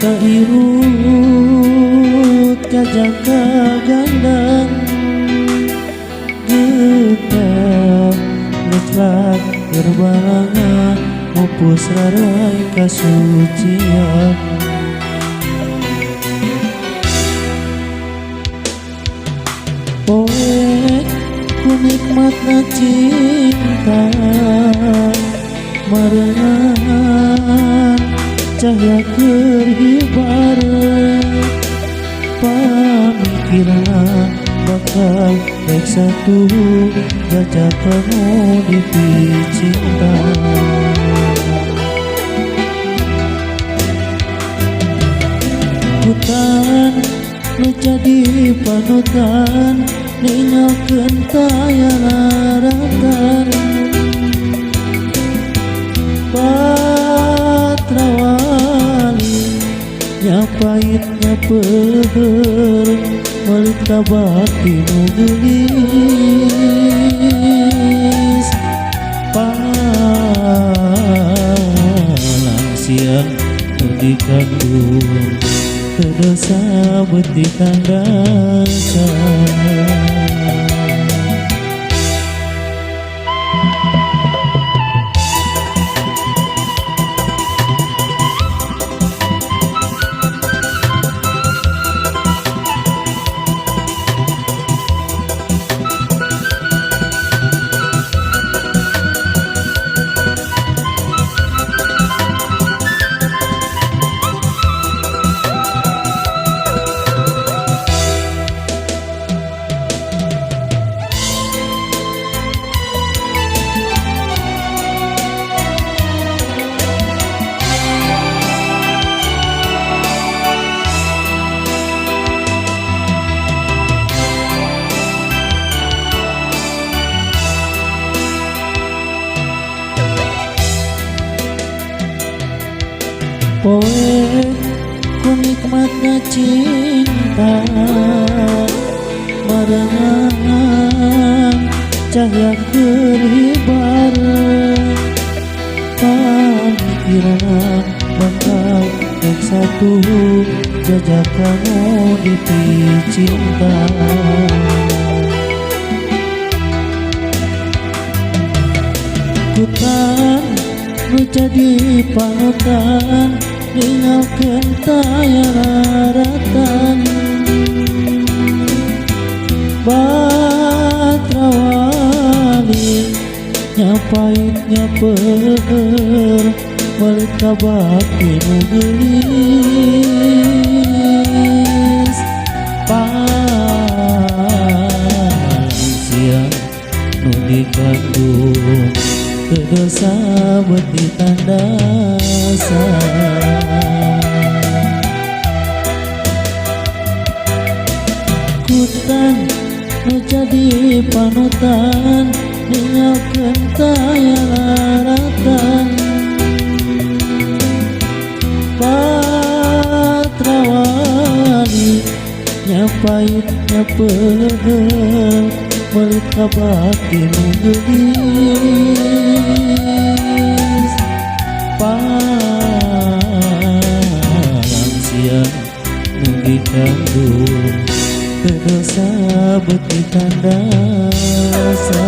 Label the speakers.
Speaker 1: Kairut kajaka gandang getah ngetlak gerbalanga mupus rarai kasucian. Poe ku nikmatna cinta marengan cahaya kerhibar pamikiran bakal baik satu baca kamu di cinta. Hutan nu jadi panutan ninggalkeun taya laratan Patrawali nyapait nyapeur meuli ka bakti nu geulis palangsian nu dikandung teu dosa beuti kandasa. Poe ku nikmatna cinta barengan cahaya kerhibar pamikiran bakal baik satu jajak kamu di cinta. Hutan nu jadi panutan ninggalkeun taya laratan Patrawali nyapait nyapeur meuli ka bakti nu geulis palangsian nu dikandung teu dosa beuti kandasa. Hutan nu jadi panutan ninggalkeun taya laratan Patrawali nyapait nyapeur meuli ka bakti nu geulis palangsian nu dikandung teu dosa beuti kandasa.